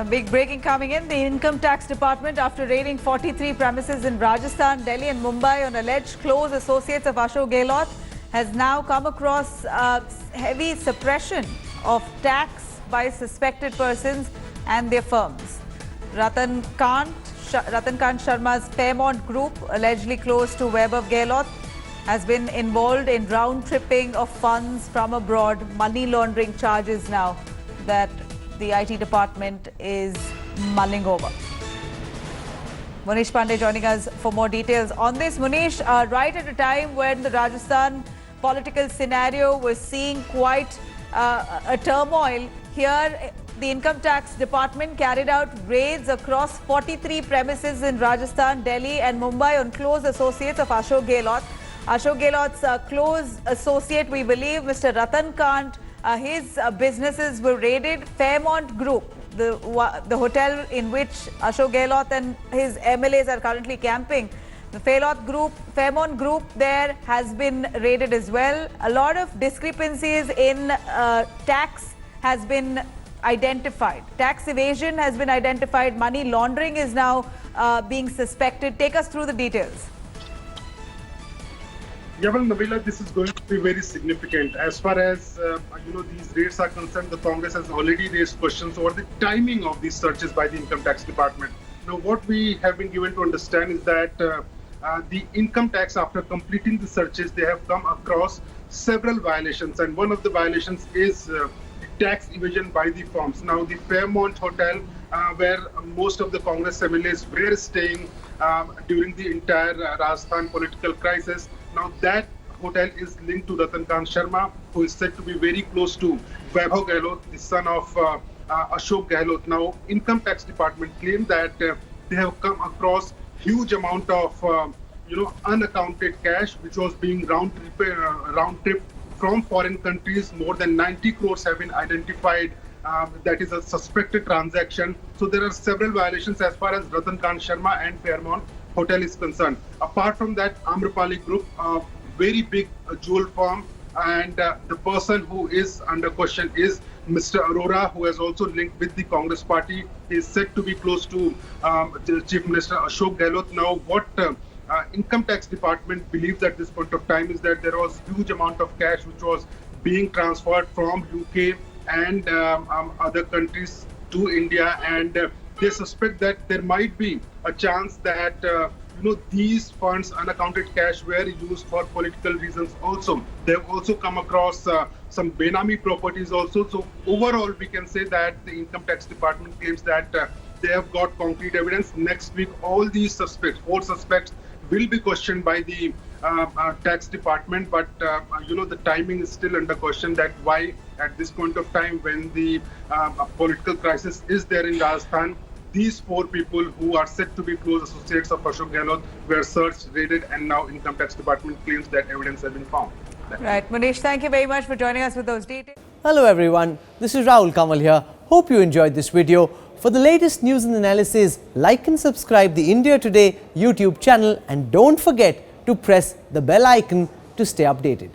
Some big breaking coming in. The Income Tax Department, after raiding 43 premises in Rajasthan, Delhi and Mumbai on alleged close associates of Ashok Gehlot, has now come across heavy suppression of tax by suspected persons and their firms. Ratan Kant Sharma's Fairmont Group, allegedly close to Vaibhav Gehlot, has been involved in round-tripping of funds from abroad, money laundering charges now that the IT department is mulling over. Munish Pandey joining us for more details on this. Munish, right at a time when the Rajasthan political scenario was seeing quite a turmoil, here the Income Tax Department carried out raids across 43 premises in Rajasthan, Delhi and Mumbai on close associates of Ashok Gehlot. Ashok Gehlot's close associate, we believe, Mr. Ratan Kant, his businesses were raided. Fairmont Group, the hotel in which Ashok Gehlot and his MLAs are currently camping, the Fairmont Group there has been raided as well. A lot of discrepancies in tax has been identified. Tax evasion has been identified. Money laundering is now being suspected. Take us through the details. Yeah, well, Nabila, this is going to be very significant. As far as these raids are concerned, the Congress has already raised questions over the timing of these searches by the Income Tax Department. Now, what we have been given to understand is that the Income Tax, after completing the searches, they have come across several violations, and one of the violations is tax evasion by the firms. Now, the Fairmont Hotel, where most of the Congress MLAs were staying during the entire Rajasthan political crisis, now that hotel is linked to Ratan Kant Sharma, who is said to be very close to Vaibhav Gehlot, the son of Ashok Gehlot. Now, Income Tax Department claimed that they have come across huge amount of unaccounted cash, which was being round-tripped from foreign countries. More than 90 crores have been identified. That is a suspected transaction. So there are several violations as far as Ratan Kant Sharma and Fairmont Hotel is concerned. Apart from that, Amrapali Group, a very big jewel firm, and the person who is under question is Mr. Arora, who has also linked with the Congress party. He is said to be close to the Chief Minister Ashok Gehlot. Now, what Income Tax Department believes at this point of time is that there was huge amount of cash which was being transferred from UK and other countries to India, and they suspect that there might be a chance that these funds, unaccounted cash, were used for political reasons also. They have also come across some Benami properties also. So overall, we can say that the Income Tax Department claims that they have got concrete evidence. Next week, all these suspects, 4 suspects, will be questioned by the tax department, but the timing is still under question. That why at this point of time, when the political crisis is there in Rajasthan, these 4 people who are said to be close associates of Ashok Gehlot were searched, raided, and now Income Tax Department claims that evidence has been found. Right, Munish, thank you very much for joining us with those details. Hello everyone, this is Rahul Kamal here. Hope you enjoyed this video. For the latest news and analysis, like and subscribe the India Today YouTube channel, and don't forget to press the bell icon to stay updated.